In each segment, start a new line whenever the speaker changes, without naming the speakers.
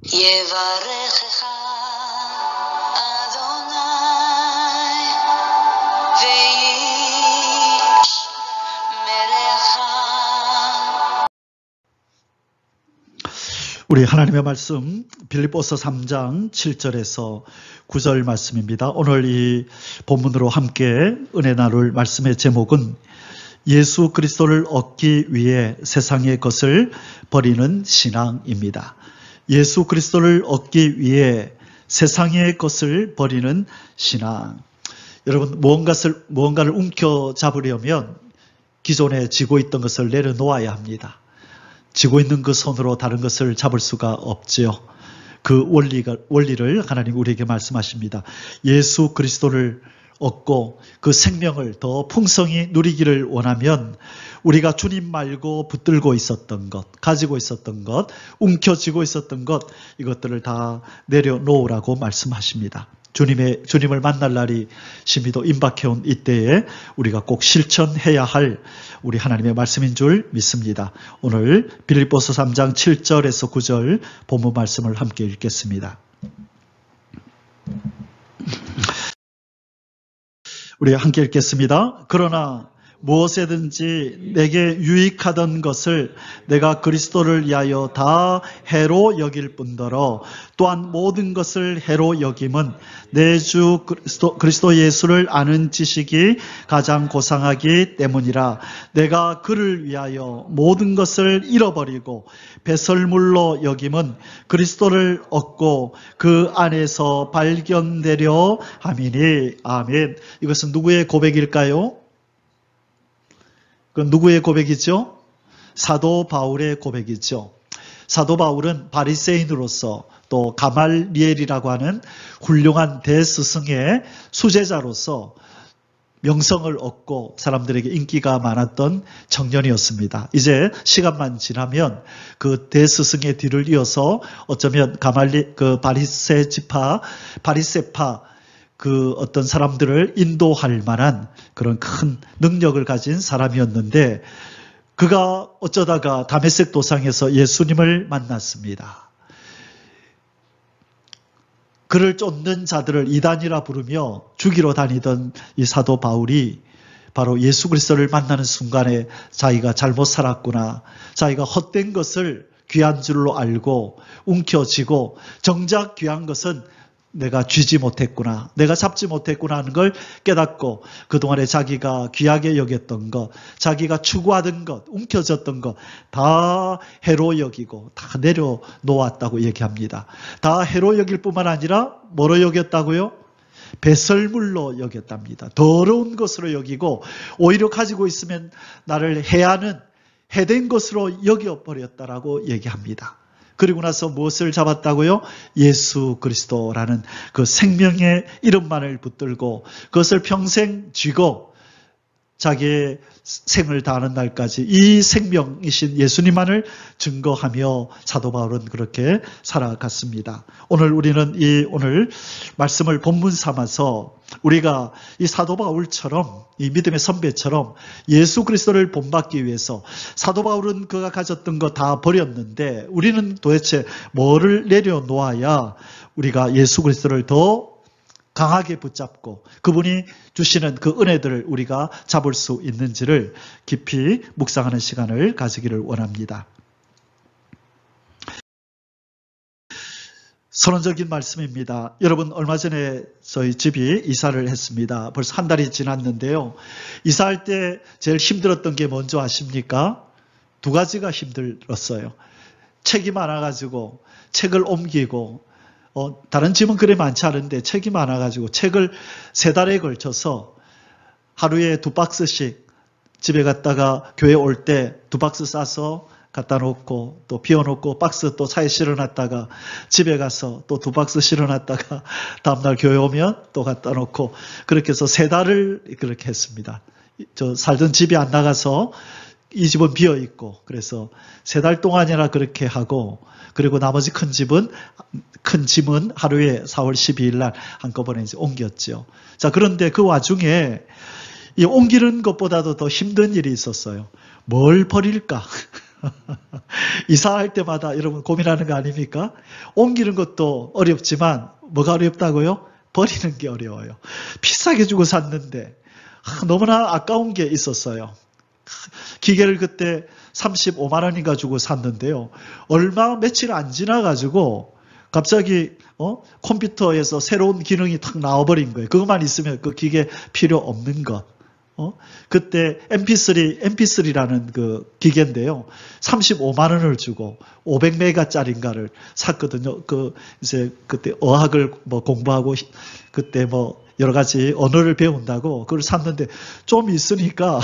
יברכך אדוני וישמרך.
우리 하나님의 말씀 빌립보서 3장 7절에서 9절 말씀입니다. 오늘 이 본문으로 함께 은혜 나눌 말씀의 제목은 예수 그리스도를 얻기 위해 세상의 것을 버리는 신앙입니다. 예수 그리스도를 얻기 위해 세상의 것을 버리는 신앙. 여러분, 무언가를 움켜잡으려면 기존에 쥐고 있던 것을 내려놓아야 합니다. 쥐고 있는 그 손으로 다른 것을 잡을 수가 없지요. 그 원리를 하나님 우리에게 말씀하십니다. 예수 그리스도를 얻고 그 생명을 더 풍성히 누리기를 원하면 우리가 주님 말고 붙들고 있었던 것, 가지고 있었던 것, 움켜쥐고 있었던 것, 이것들을 다 내려놓으라고 말씀하십니다. 주님을 만날 날이 심히도 임박해온 이때에 우리가 꼭 실천해야 할 우리 하나님의 말씀인 줄 믿습니다. 오늘 빌립보서 3장 7절에서 9절 본문 말씀을 함께 읽겠습니다. 우리 함께 읽겠습니다. 그러나 무엇에든지 내게 유익하던 것을 내가 그리스도를 위하여 다 해로 여길 뿐더러 또한 모든 것을 해로 여김은 내 주 그리스도 예수를 아는 지식이 가장 고상하기 때문이라. 내가 그를 위하여 모든 것을 잃어버리고 배설물로 여김은 그리스도를 얻고 그 안에서 발견되려 함이니. 아멘. 이것은 누구의 고백일까요? 그건 누구의 고백이죠? 사도 바울의 고백이죠. 사도 바울은 바리새인으로서 또 가말리엘이라고 하는 훌륭한 대스승의 수제자로서 명성을 얻고 사람들에게 인기가 많았던 청년이었습니다. 이제 시간만 지나면 그 대스승의 뒤를 이어서 어쩌면 바리새파 그 어떤 사람들을 인도할 만한 그런 큰 능력을 가진 사람이었는데 그가 어쩌다가 다메섹 도상에서 예수님을 만났습니다. 그를 쫓는 자들을 이단이라 부르며 죽이러 다니던 이 사도 바울이 바로 예수 그리스도를 만나는 순간에 자기가 잘못 살았구나, 자기가 헛된 것을 귀한 줄로 알고 움켜쥐고 정작 귀한 것은 내가 쥐지 못했구나, 내가 잡지 못했구나 하는 걸 깨닫고 그동안에 자기가 귀하게 여겼던 것, 자기가 추구하던 것, 움켜졌던 것 다 해로 여기고 다 내려놓았다고 얘기합니다. 다 해로 여길 뿐만 아니라 뭐로 여겼다고요? 배설물로 여겼답니다. 더러운 것으로 여기고 오히려 가지고 있으면 나를 해하는 해된 것으로 여겨버렸다라고 얘기합니다. 그리고 나서 무엇을 잡았다고요? 예수 그리스도라는 그 생명의 이름만을 붙들고 그것을 평생 쥐고 자기의 생을 다하는 날까지 이 생명이신 예수님만을 증거하며 사도 바울은 그렇게 살아갔습니다. 오늘 우리는 오늘 말씀을 본문 삼아서 우리가 이 사도 바울처럼, 이 믿음의 선배처럼 예수 그리스도를 본받기 위해서 사도 바울은 그가 가졌던 거 다 버렸는데 우리는 도대체 뭐를 내려놓아야 우리가 예수 그리스도를 더 강하게 붙잡고 그분이 주시는 그 은혜들을 우리가 잡을 수 있는지를 깊이 묵상하는 시간을 가지기를 원합니다. 선언적인 말씀입니다. 여러분, 얼마 전에 저희 집이 이사를 했습니다. 벌써 한 달이 지났는데요. 이사할 때 제일 힘들었던 게 뭔지 아십니까? 두 가지가 힘들었어요. 책이 많아가지고 책을 옮기고 다른 집은 그래 많지 않은데 책이 많아가지고 책을 3달에 걸쳐서 하루에 2박스씩 집에 갔다가 교회 올 때 2박스 싸서 갖다 놓고 또 비워놓고 박스 또 차에 실어놨다가 집에 가서 또 2박스 실어놨다가 다음날 교회 오면 또 갖다 놓고 그렇게 해서 3달을 그렇게 했습니다. 저 살던 집이 안 나가서 이 집은 비어있고 그래서 3달 동안이나 그렇게 하고 그리고 나머지 큰 짐은 하루에 4월 12일 날 한꺼번에 이제 옮겼죠. 자, 그런데 그 와중에 이 옮기는 것보다도 더 힘든 일이 있었어요. 뭘 버릴까? 이사할 때마다 여러분 고민하는 거 아닙니까? 옮기는 것도 어렵지만 뭐가 어렵다고요? 버리는 게 어려워요. 비싸게 주고 샀는데 너무나 아까운 게 있었어요. 기계를 그때 35만 원인가 주고 샀는데요. 얼마 며칠 안 지나가지고 갑자기 컴퓨터에서 새로운 기능이 탁 나와버린 거예요. 그것만 있으면 그 기계 필요 없는 것. 그때 MP3라는 그 기계인데요. 35만 원을 주고 500메가짜리인가를 샀거든요. 이제 그때 어학을 공부하고 그때 여러 가지 언어를 배운다고 그걸 샀는데 좀 있으니까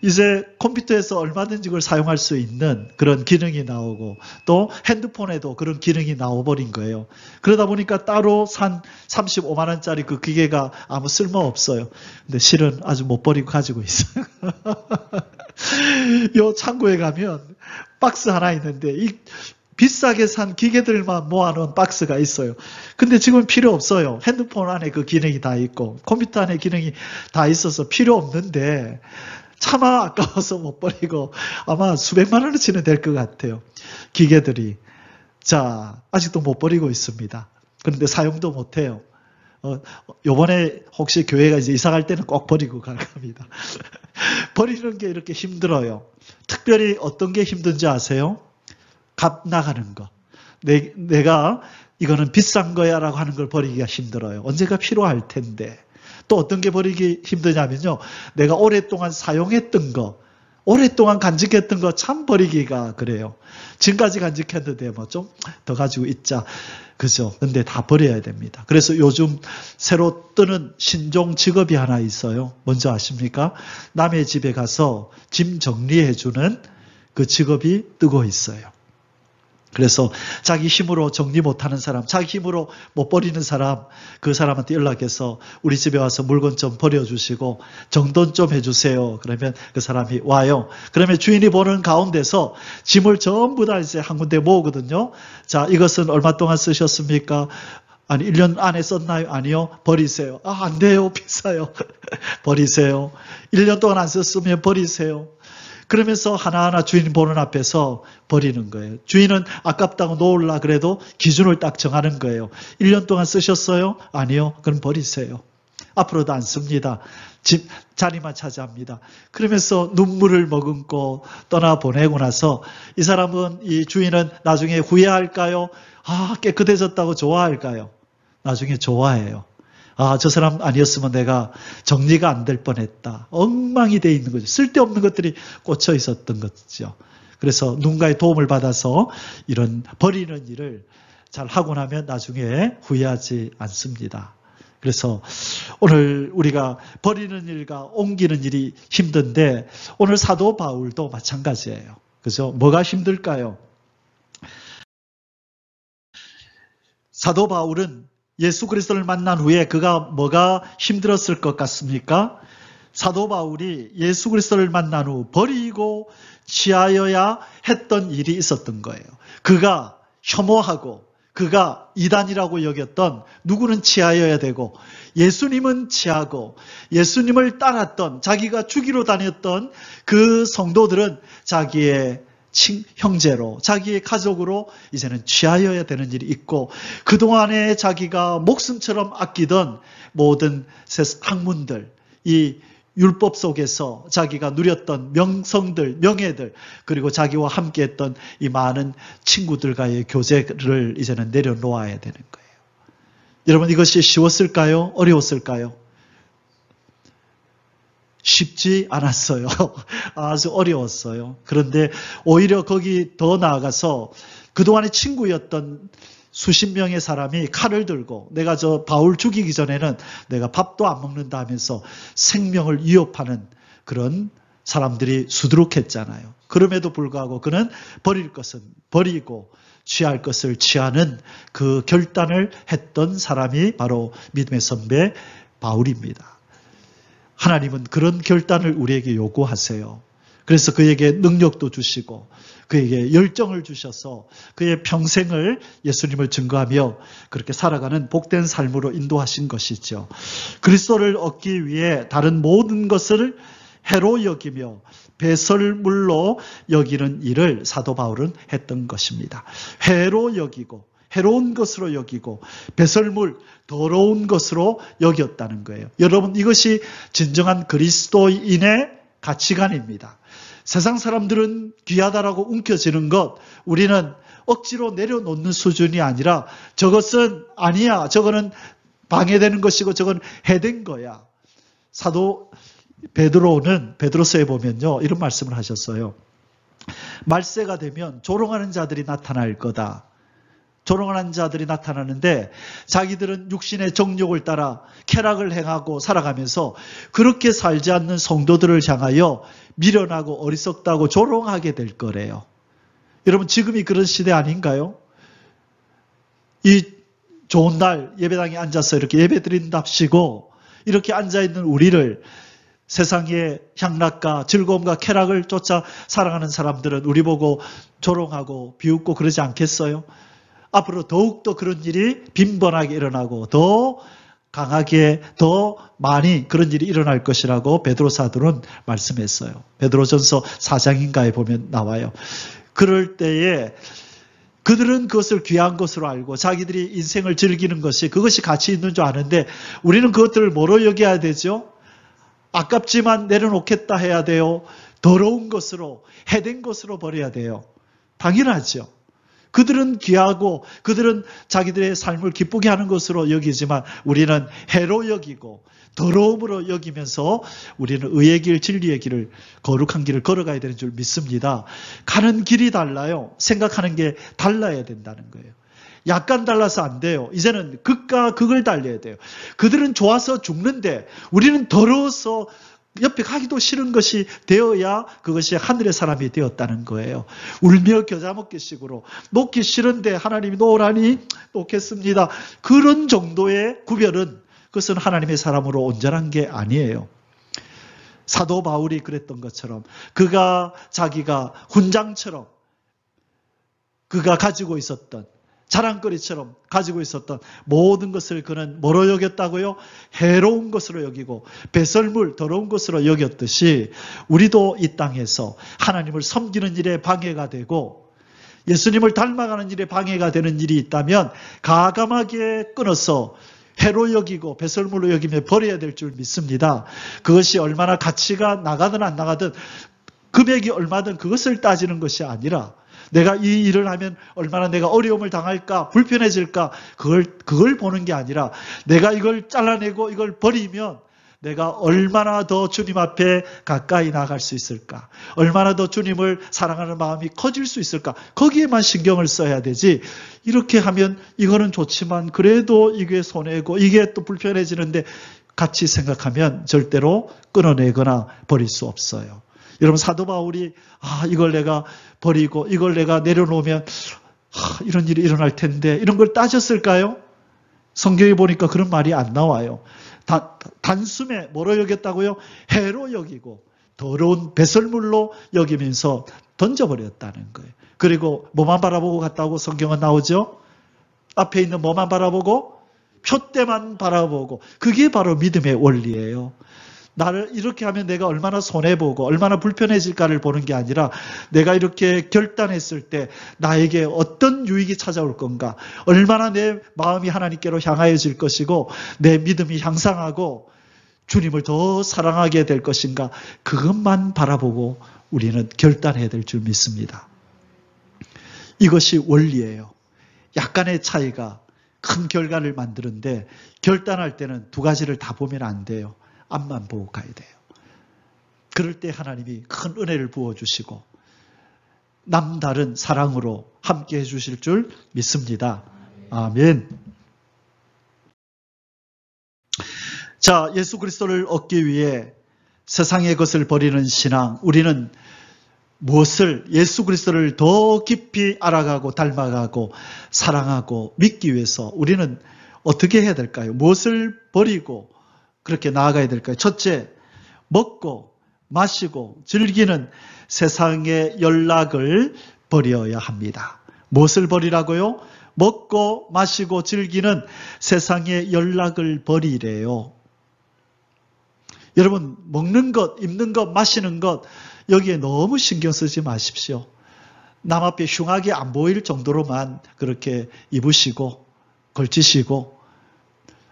이제 컴퓨터에서 얼마든지 그걸 사용할 수 있는 그런 기능이 나오고 또 핸드폰에도 그런 기능이 나와버린 거예요. 그러다 보니까 따로 산 35만 원짜리 그 기계가 아무 쓸모 없어요. 근데 실은 아주 못 버리고 가지고 있어요. 요 창고에 가면 박스 하나 있는데 이 비싸게 산 기계들만 모아놓은 박스가 있어요. 근데 지금 필요 없어요. 핸드폰 안에 그 기능이 다 있고 컴퓨터 안에 기능이 다 있어서 필요 없는데 차마 아까워서 못 버리고 아마 수백만 원어치는 될 것 같아요. 기계들이. 자, 아직도 못 버리고 있습니다. 그런데 사용도 못 해요. 요번에 혹시 교회가 이제 이사 갈 때는 꼭 버리고 갈 겁니다. 버리는 게 이렇게 힘들어요. 특별히 어떤 게 힘든지 아세요? 값 나가는 거. 내가 이거는 비싼 거야 라고 하는 걸 버리기가 힘들어요. 언제가 필요할 텐데. 또 어떤 게 버리기 힘드냐면요. 내가 오랫동안 사용했던 거, 오랫동안 간직했던 거 참 버리기가 그래요. 지금까지 간직했는데 좀 더 가지고 있자. 그죠? 근데 다 버려야 됩니다. 그래서 요즘 새로 뜨는 신종 직업이 하나 있어요. 뭔지 아십니까? 남의 집에 가서 짐 정리해주는 그 직업이 뜨고 있어요. 그래서 자기 힘으로 정리 못하는 사람, 자기 힘으로 못 버리는 사람, 그 사람한테 연락해서 우리 집에 와서 물건 좀 버려주시고 정돈 좀 해주세요. 그러면 그 사람이 와요. 그러면 주인이 보는 가운데서 짐을 전부 다 이제 한 군데 모으거든요. 자, 이것은 얼마 동안 쓰셨습니까? 아니, 1년 안에 썼나요? 아니요. 버리세요. 아, 안 돼요. 비싸요. 버리세요. 1년 동안 안 썼으면 버리세요. 그러면서 하나하나 주인 보는 앞에서 버리는 거예요. 주인은 아깝다고 놓으려 그래도 기준을 딱 정하는 거예요. 1년 동안 쓰셨어요? 아니요. 그럼 버리세요. 앞으로도 안 씁니다. 집 자리만 차지합니다. 그러면서 눈물을 머금고 떠나보내고 나서 이 사람은, 이 주인은 나중에 후회할까요? 아, 깨끗해졌다고 좋아할까요? 나중에 좋아해요. 아, 저 사람 아니었으면 내가 정리가 안 될 뻔했다. 엉망이 돼 있는 거죠. 쓸데없는 것들이 꽂혀 있었던 거죠. 그래서 누군가의 도움을 받아서 이런 버리는 일을 잘 하고 나면 나중에 후회하지 않습니다. 그래서 오늘 우리가 버리는 일과 옮기는 일이 힘든데 오늘 사도 바울도 마찬가지예요. 그죠? 뭐가 힘들까요? 사도 바울은 예수 그리스도를 만난 후에 그가 뭐가 힘들었을 것 같습니까? 사도 바울이 예수 그리스도를 만난 후 버리고 취하여야 했던 일이 있었던 거예요. 그가 혐오하고 그가 이단이라고 여겼던 누구는 취하여야 되고 예수님은 취하고 예수님을 따랐던 자기가 죽이러 다녔던 그 성도들은 자기의 형제로 자기의 가족으로 이제는 취하여야 되는 일이 있고 그동안에 자기가 목숨처럼 아끼던 모든 학문들 이 율법 속에서 자기가 누렸던 명성들, 명예들 그리고 자기와 함께했던 이 많은 친구들과의 교제를 이제는 내려놓아야 되는 거예요. 여러분 이것이 쉬웠을까요? 어려웠을까요? 쉽지 않았어요. 아주 어려웠어요. 그런데 오히려 거기 더 나아가서 그동안의 친구였던 수십 명의 사람이 칼을 들고 내가 저 바울 죽이기 전에는 내가 밥도 안 먹는다 하면서 생명을 위협하는 그런 사람들이 수두룩했잖아요. 그럼에도 불구하고 그는 버릴 것은 버리고 취할 것을 취하는 그 결단을 했던 사람이 바로 믿음의 선배 바울입니다. 하나님은 그런 결단을 우리에게 요구하세요. 그래서 그에게 능력도 주시고 그에게 열정을 주셔서 그의 평생을 예수님을 증거하며 그렇게 살아가는 복된 삶으로 인도하신 것이죠. 그리스도를 얻기 위해 다른 모든 것을 해로 여기며 배설물로 여기는 일을 사도 바울은 했던 것입니다. 해로 여기고 해로운 것으로 여기고 배설물, 더러운 것으로 여겼다는 거예요. 여러분, 이것이 진정한 그리스도인의 가치관입니다. 세상 사람들은 귀하다라고 움켜쥐는 것, 우리는 억지로 내려놓는 수준이 아니라 저것은 아니야, 저거는 방해되는 것이고 저건 해된 거야. 사도 베드로는 베드로서에 보면요, 이런 말씀을 하셨어요. 말세가 되면 조롱하는 자들이 나타날 거다. 조롱하는 자들이 나타나는데 자기들은 육신의 정욕을 따라 쾌락을 행하고 살아가면서 그렇게 살지 않는 성도들을 향하여 미련하고 어리석다고 조롱하게 될 거래요. 여러분, 지금이 그런 시대 아닌가요? 이 좋은 날 예배당에 앉아서 이렇게 예배 드린답시고 이렇게 앉아있는 우리를 세상의 향락과 즐거움과 쾌락을 쫓아 살아가는 사람들은 우리 보고 조롱하고 비웃고 그러지 않겠어요? 앞으로 더욱더 그런 일이 빈번하게 일어나고 더 강하게 더 많이 그런 일이 일어날 것이라고 베드로 사도는 말씀했어요. 베드로전서 4장인가에 보면 나와요. 그럴 때에 그들은 그것을 귀한 것으로 알고 자기들이 인생을 즐기는 것이 그것이 가치 있는 줄 아는데 우리는 그것들을 뭐로 여겨야 되죠? 아깝지만 내려놓겠다 해야 돼요. 더러운 것으로, 해된 것으로 버려야 돼요. 당연하죠. 그들은 귀하고 그들은 자기들의 삶을 기쁘게 하는 것으로 여기지만 우리는 해로 여기고 더러움으로 여기면서 우리는 의의 길, 진리의 길을, 거룩한 길을 걸어가야 되는 줄 믿습니다. 가는 길이 달라요. 생각하는 게 달라야 된다는 거예요. 약간 달라서 안 돼요. 이제는 극과 극을 달려야 돼요. 그들은 좋아서 죽는데 우리는 더러워서 옆에 가기도 싫은 것이 되어야 그것이 하늘의 사람이 되었다는 거예요. 울며 겨자 먹기식으로 놓기 싫은데 하나님이 놓으라니 놓겠습니다. 그런 정도의 구별은 그것은 하나님의 사람으로 온전한 게 아니에요. 사도 바울이 그랬던 것처럼 그가 자기가 훈장처럼 그가 가지고 있었던 자랑거리처럼 가지고 있었던 모든 것을 그는 뭐로 여겼다고요? 해로운 것으로 여기고 배설물, 더러운 것으로 여겼듯이 우리도 이 땅에서 하나님을 섬기는 일에 방해가 되고 예수님을 닮아가는 일에 방해가 되는 일이 있다면 가감하게 끊어서 해로 여기고 배설물로 여기며 버려야 될 줄 믿습니다. 그것이 얼마나 가치가 나가든 안 나가든 금액이 얼마든 그것을 따지는 것이 아니라 내가 이 일을 하면 얼마나 내가 어려움을 당할까, 불편해질까, 그걸 보는 게 아니라 내가 이걸 잘라내고 이걸 버리면 내가 얼마나 더 주님 앞에 가까이 나갈 수 있을까, 얼마나 더 주님을 사랑하는 마음이 커질 수 있을까, 거기에만 신경을 써야 되지. 이렇게 하면 이거는 좋지만 그래도 이게 손해고 이게 또 불편해지는데 같이 생각하면 절대로 끊어내거나 버릴 수 없어요. 여러분, 사도 바울이 이걸 내가 버리고 이걸 내가 내려놓으면 이런 일이 일어날 텐데 이런 걸 따졌을까요? 성경에 보니까 그런 말이 안 나와요. 단숨에 뭐로 여겼다고요? 해로 여기고 더러운 배설물로 여기면서 던져버렸다는 거예요. 그리고 뭐만 바라보고 갔다고 성경은 나오죠? 앞에 있는 뭐만 바라보고? 표대만 바라보고. 그게 바로 믿음의 원리예요. 나를 이렇게 하면 내가 얼마나 손해보고 얼마나 불편해질까를 보는 게 아니라 내가 이렇게 결단했을 때 나에게 어떤 유익이 찾아올 건가, 얼마나 내 마음이 하나님께로 향하여질 것이고 내 믿음이 향상하고 주님을 더 사랑하게 될 것인가, 그것만 바라보고 우리는 결단해야 될 줄 믿습니다. 이것이 원리예요. 약간의 차이가 큰 결과를 만드는데 결단할 때는 두 가지를 다 보면 안 돼요. 앞만 보고 가야 돼요. 그럴 때 하나님이 큰 은혜를 부어주시고 남다른 사랑으로 함께 해주실 줄 믿습니다. 아멘. 자, 예수 그리스도를 얻기 위해 세상의 것을 버리는 신앙, 우리는 무엇을, 예수 그리스도를 더 깊이 알아가고 닮아가고 사랑하고 믿기 위해서 우리는 어떻게 해야 될까요? 무엇을 버리고 그렇게 나아가야 될까요? 첫째, 먹고 마시고 즐기는 세상의 연락을 버려야 합니다. 무엇을 버리라고요? 먹고 마시고 즐기는 세상의 연락을 버리래요. 여러분, 먹는 것, 입는 것, 마시는 것, 여기에 너무 신경 쓰지 마십시오. 남 앞에 흉하게 안 보일 정도로만 그렇게 입으시고 걸치시고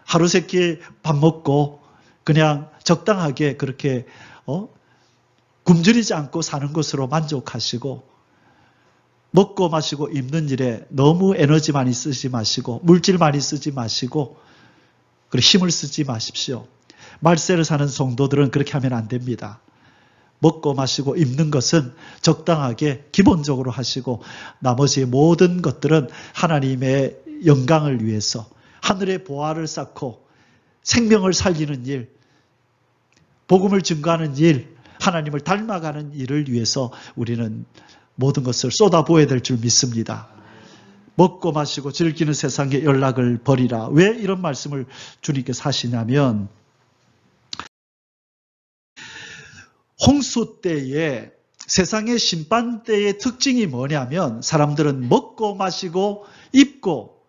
하루 세끼 밥 먹고 그냥 적당하게 그렇게 굶주리지 않고 사는 것으로 만족하시고 먹고 마시고 입는 일에 너무 에너지 많이 쓰지 마시고 물질 많이 쓰지 마시고 그리고 힘을 쓰지 마십시오. 말세를 사는 성도들은 그렇게 하면 안 됩니다. 먹고 마시고 입는 것은 적당하게 기본적으로 하시고 나머지 모든 것들은 하나님의 영광을 위해서 하늘의 보화를 쌓고 생명을 살리는 일, 복음을 증거하는 일, 하나님을 닮아가는 일을 위해서 우리는 모든 것을 쏟아부어야 될 줄 믿습니다. 먹고 마시고 즐기는 세상에 연락을 버리라. 왜 이런 말씀을 주님께서 하시냐면 홍수 때에 세상의 심판 때의 특징이 뭐냐면 사람들은 먹고 마시고 입고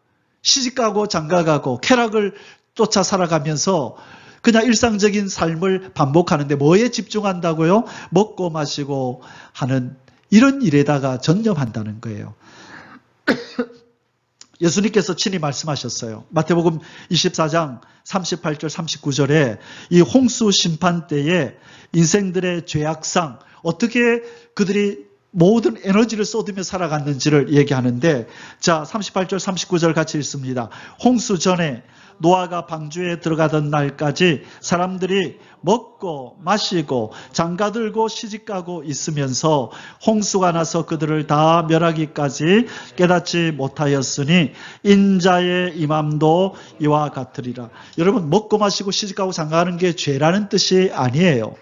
시집가고 장가가고 쾌락을 쫓아 살아가면서 그냥 일상적인 삶을 반복하는데 뭐에 집중한다고요? 먹고 마시고 하는 이런 일에다가 전념한다는 거예요. 예수님께서 친히 말씀하셨어요. 마태복음 24장 38절 39절에 이 홍수 심판 때에 인생들의 죄악상 어떻게 그들이 모든 에너지를 쏟으며 살아갔는지를 얘기하는데 자 38절 39절 같이 읽습니다. 홍수 전에 노아가 방주에 들어가던 날까지 사람들이 먹고 마시고 장가들고 시집가고 있으면서 홍수가 나서 그들을 다 멸하기까지 깨닫지 못하였으니 인자의 임함도 이와 같으리라. 여러분 먹고 마시고 시집가고 장가가는 게 죄라는 뜻이 아니에요.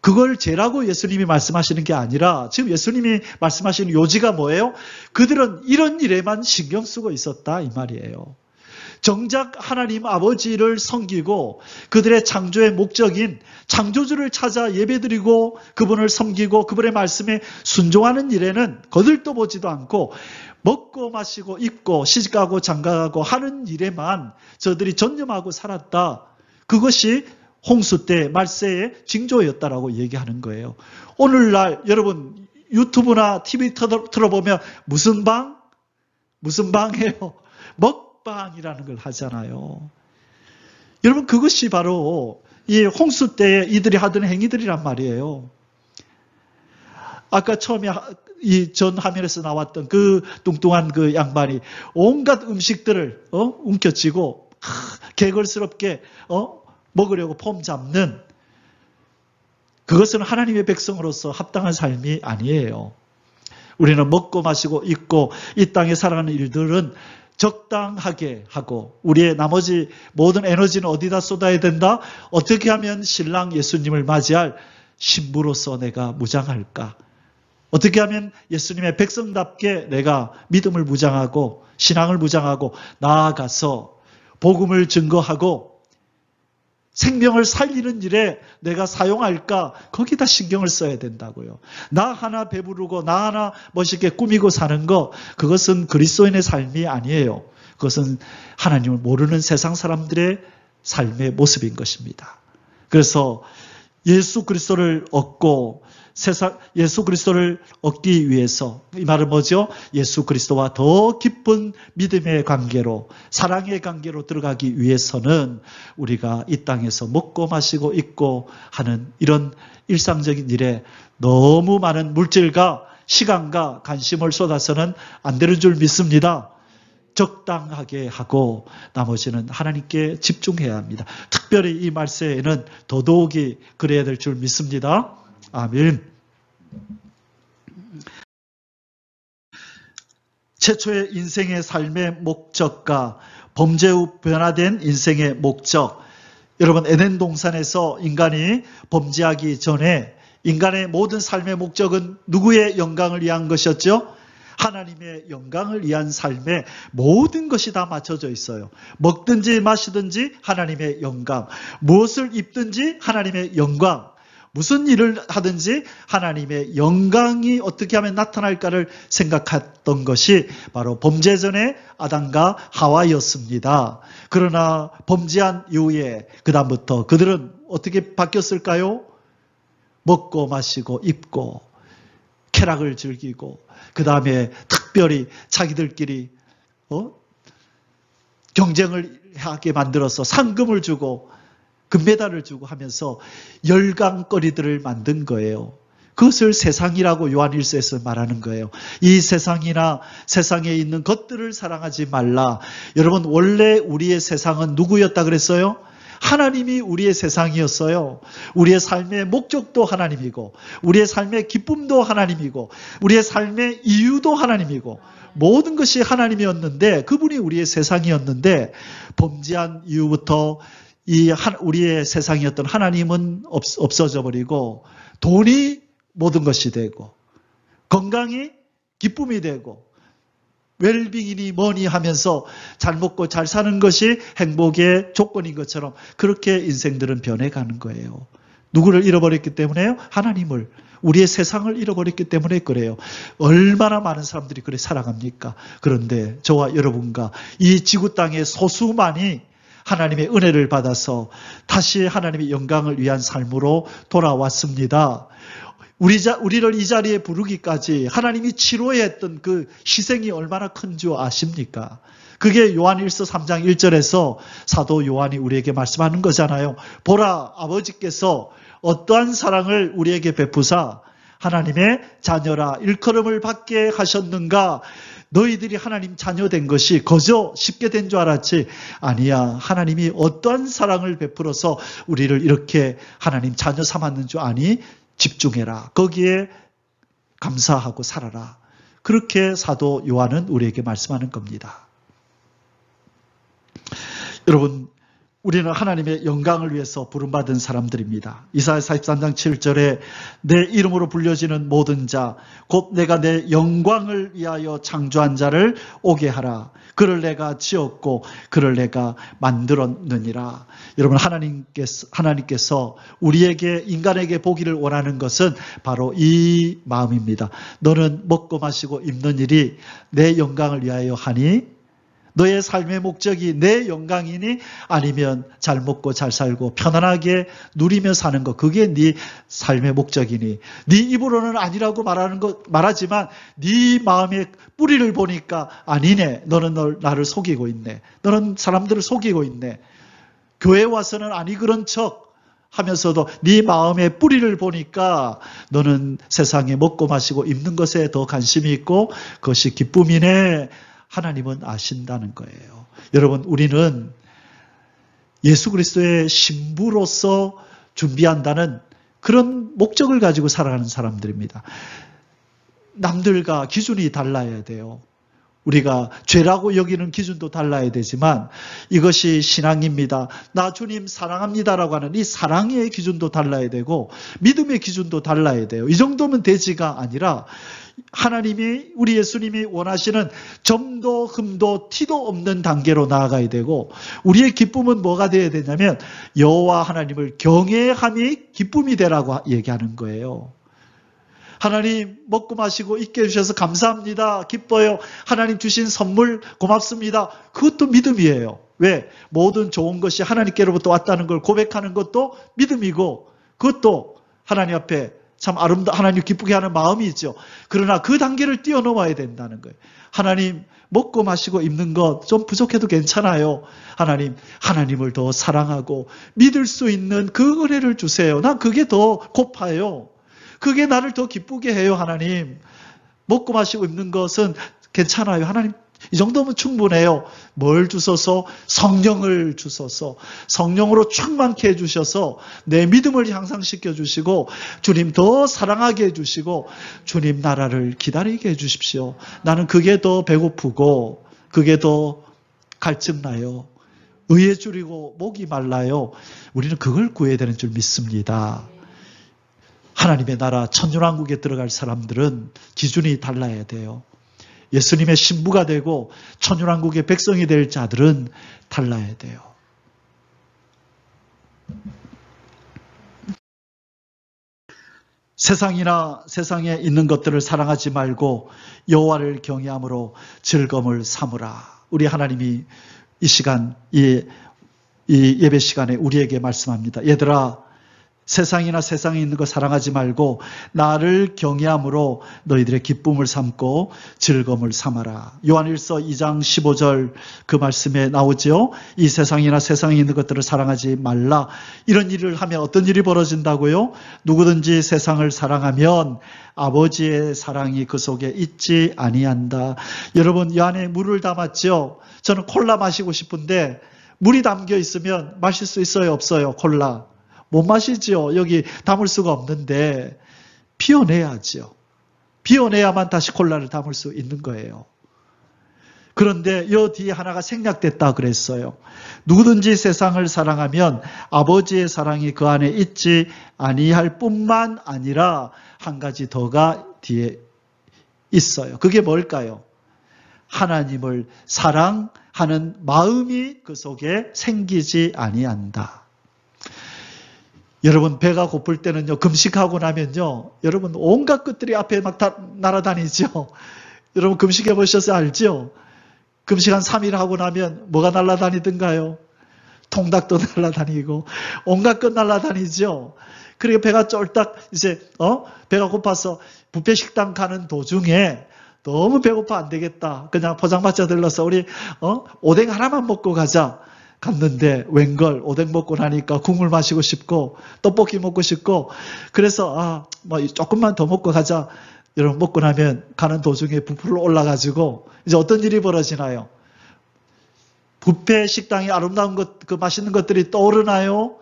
그걸 죄라고 예수님이 말씀하시는 게 아니라 지금 예수님이 말씀하시는 요지가 뭐예요? 그들은 이런 일에만 신경 쓰고 있었다 이 말이에요. 정작 하나님 아버지를 섬기고 그들의 창조의 목적인 창조주를 찾아 예배드리고 그분을 섬기고 그분의 말씀에 순종하는 일에는 거들떠 보지도 않고 먹고 마시고 입고 시집가고 장가가고 하는 일에만 저들이 전념하고 살았다. 그것이 홍수 때 말세의 징조였다라고 얘기하는 거예요. 오늘날 여러분 유튜브나 TV 틀어보면 무슨 방? 무슨 방이에요? 먹방이라는 걸 하잖아요. 여러분 그것이 바로 이 홍수 때 이들이 하던 행위들이란 말이에요. 아까 처음에 이 전 화면에서 나왔던 그 뚱뚱한 그 양반이 온갖 음식들을 움켜쥐고 개걸스럽게 먹으려고 폼 잡는 그것은 하나님의 백성으로서 합당한 삶이 아니에요. 우리는 먹고 마시고 입고 이 땅에 살아가는 일들은 적당하게 하고 우리의 나머지 모든 에너지는 어디다 쏟아야 된다? 어떻게 하면 신랑 예수님을 맞이할 신부로서 내가 무장할까? 어떻게 하면 예수님의 백성답게 내가 믿음을 무장하고 신앙을 무장하고 나아가서 복음을 증거하고 생명을 살리는 일에 내가 사용할까? 거기다 신경을 써야 된다고요. 나 하나 배부르고 나 하나 멋있게 꾸미고 사는 거 그것은 그리스도인의 삶이 아니에요. 그것은 하나님을 모르는 세상 사람들의 삶의 모습인 것입니다. 그래서 예수 그리스도를 얻고 예수 그리스도를 얻기 위해서 이 말은 뭐죠? 예수 그리스도와 더 깊은 믿음의 관계로 사랑의 관계로 들어가기 위해서는 우리가 이 땅에서 먹고 마시고 입고 하는 이런 일상적인 일에 너무 많은 물질과 시간과 관심을 쏟아서는 안 되는 줄 믿습니다. 적당하게 하고 나머지는 하나님께 집중해야 합니다. 특별히 이 말세에는 더더욱이 그래야 될 줄 믿습니다. 아멘. 최초의 인생의 삶의 목적과 범죄 후 변화된 인생의 목적. 여러분 에덴 동산에서 인간이 범죄하기 전에 인간의 모든 삶의 목적은 누구의 영광을 위한 것이었죠? 하나님의 영광을 위한 삶에 모든 것이 다 맞춰져 있어요. 먹든지 마시든지 하나님의 영광, 무엇을 입든지 하나님의 영광, 무슨 일을 하든지 하나님의 영광이 어떻게 하면 나타날까를 생각했던 것이 바로 범죄 전의 아담과 하와였습니다. 그러나 범죄한 이후에 그 다음부터 그들은 어떻게 바뀌었을까요? 먹고 마시고 입고 쾌락을 즐기고 그 다음에 특별히 자기들끼리 경쟁을 하게 만들어서 상금을 주고 금메달을 주고 하면서 열광거리들을 만든 거예요. 그것을 세상이라고 요한일서에서 말하는 거예요. 이 세상이나 세상에 있는 것들을 사랑하지 말라. 여러분 원래 우리의 세상은 누구였다 그랬어요? 하나님이 우리의 세상이었어요. 우리의 삶의 목적도 하나님이고 우리의 삶의 기쁨도 하나님이고 우리의 삶의 이유도 하나님이고 모든 것이 하나님이었는데 그분이 우리의 세상이었는데 범죄한 이후부터 우리의 세상이었던 하나님은 없어져 버리고 돈이 모든 것이 되고 건강이 기쁨이 되고 웰빙이니 뭐니 하면서 잘 먹고 잘 사는 것이 행복의 조건인 것처럼 그렇게 인생들은 변해가는 거예요. 누구를 잃어버렸기 때문에요? 하나님을. 우리의 세상을 잃어버렸기 때문에 그래요. 얼마나 많은 사람들이 그래 살아갑니까? 그런데 저와 여러분과 이 지구 땅의 소수만이 하나님의 은혜를 받아서 다시 하나님의 영광을 위한 삶으로 돌아왔습니다. 우리를 이 자리에 부르기까지 하나님이 치료해야 했던 그 희생이 얼마나 큰 줄 아십니까? 그게 요한일서 3장 1절에서 사도 요한이 우리에게 말씀하는 거잖아요. 보라, 아버지께서 어떠한 사랑을 우리에게 베푸사 하나님의 자녀라 일컬음을 받게 하셨는가? 너희들이 하나님 자녀된 것이 거저 쉽게 된 줄 알았지? 아니야. 하나님이 어떠한 사랑을 베풀어서 우리를 이렇게 하나님 자녀 삼았는 줄 아니? 집중해라. 거기에 감사하고 살아라. 그렇게 사도 요한은 우리에게 말씀하는 겁니다. 여러분, 우리는 하나님의 영광을 위해서 부름받은 사람들입니다. 이사야 43장 7절에 내 이름으로 불려지는 모든 자, 곧 내가 내 영광을 위하여 창조한 자를 오게 하라. 그를 내가 지었고 그를 내가 만들었느니라. 여러분, 하나님께서 우리에게 인간에게 보기를 원하는 것은 바로 이 마음입니다. 너는 먹고 마시고 입는 일이 내 영광을 위하여 하니 너의 삶의 목적이 내 영광이니 아니면 잘 먹고 잘 살고 편안하게 누리며 사는 것, 그게 네 삶의 목적이니 네 입으로는 아니라고 말하지만 네 마음의 뿌리를 보니까 아니네. 너는 나를 속이고 있네. 너는 사람들을 속이고 있네. 교회 와서는 아니 그런 척 하면서도 네 마음의 뿌리를 보니까 너는 세상에 먹고 마시고 입는 것에 더 관심이 있고 그것이 기쁨이네. 하나님은 아신다는 거예요. 여러분, 우리는 예수 그리스도의 신부로서 준비한다는 그런 목적을 가지고 살아가는 사람들입니다. 남들과 기준이 달라야 돼요. 우리가 죄라고 여기는 기준도 달라야 되지만 이것이 신앙입니다. 나 주님 사랑합니다라고 하는 이 사랑의 기준도 달라야 되고 믿음의 기준도 달라야 돼요. 이 정도면 되지가 아니라 하나님이 우리 예수님이 원하시는 점도 흠도 티도 없는 단계로 나아가야 되고 우리의 기쁨은 뭐가 되어야 되냐면 여호와 하나님을 경외함이 기쁨이 되라고 얘기하는 거예요. 하나님 먹고 마시고 있게 해주셔서 감사합니다. 기뻐요. 하나님 주신 선물 고맙습니다. 그것도 믿음이에요. 왜? 모든 좋은 것이 하나님께로부터 왔다는 걸 고백하는 것도 믿음이고 그것도 하나님 앞에 참 하나님 기쁘게 하는 마음이죠. 그러나 그 단계를 뛰어넘어야 된다는 거예요. 하나님 먹고 마시고 입는 것 좀 부족해도 괜찮아요. 하나님을 더 사랑하고 믿을 수 있는 그 은혜를 주세요. 난 그게 더 고파요. 그게 나를 더 기쁘게 해요. 하나님 먹고 마시고 입는 것은 괜찮아요. 하나님 이 정도면 충분해요. 뭘 주셔서? 성령을 주셔서 성령으로 충만케 해주셔서 내 믿음을 향상시켜 주시고 주님 더 사랑하게 해주시고 주님 나라를 기다리게 해주십시오. 나는 그게 더 배고프고 그게 더 갈증나요. 의에 줄이고 목이 말라요. 우리는 그걸 구해야 되는 줄 믿습니다. 하나님의 나라 천년왕국에 들어갈 사람들은 기준이 달라야 돼요. 예수님의 신부가 되고 천년왕국의 백성이 될 자들은 달라야 돼요. 세상이나 세상에 있는 것들을 사랑하지 말고 여호와를 경외함으로 즐거움을 삼으라. 우리 하나님이 이 시간, 이 예배 시간에 우리에게 말씀합니다. 얘들아, 세상이나 세상에 있는 것 사랑하지 말고 나를 경외함으로 너희들의 기쁨을 삼고 즐거움을 삼아라. 요한일서 2장 15절 그 말씀에 나오죠. 이 세상이나 세상에 있는 것들을 사랑하지 말라. 이런 일을 하면 어떤 일이 벌어진다고요? 누구든지 세상을 사랑하면 아버지의 사랑이 그 속에 있지 아니한다. 여러분, 이 안에 물을 담았죠. 저는 콜라 마시고 싶은데 물이 담겨 있으면 마실 수 있어요, 없어요? 콜라 못 마시죠. 여기 담을 수가 없는데 비워내야죠. 비워내야만 다시 콜라를 담을 수 있는 거예요. 그런데 이 뒤에 하나가 생략됐다 그랬어요. 누구든지 세상을 사랑하면 아버지의 사랑이 그 안에 있지 아니할 뿐만 아니라 한 가지 더가 뒤에 있어요. 그게 뭘까요? 하나님을 사랑하는 마음이 그 속에 생기지 아니한다. 여러분, 배가 고플 때는요, 금식하고 나면요, 여러분 온갖 것들이 앞에 막 날아다니죠. 여러분 금식해 보셔서 알죠? 금식 한 3일 하고 나면 뭐가 날아다니던가요? 통닭도 날아다니고 온갖 것 날아다니죠. 그리고 배가 쫄딱 이제 배가 고파서 뷔페 식당 가는 도중에 너무 배고파 안 되겠다. 그냥 포장마차 들러서 우리 오뎅 하나만 먹고 가자. 갔는데 웬걸 오뎅 먹고 나니까 국물 마시고 싶고 떡볶이 먹고 싶고 그래서 조금만 더 먹고 가자. 여러분 먹고 나면 가는 도중에 부풀어 올라가지고 이제 어떤 일이 벌어지나요? 뷔페 식당이 아름다운 것, 그 맛있는 것들이 떠오르나요?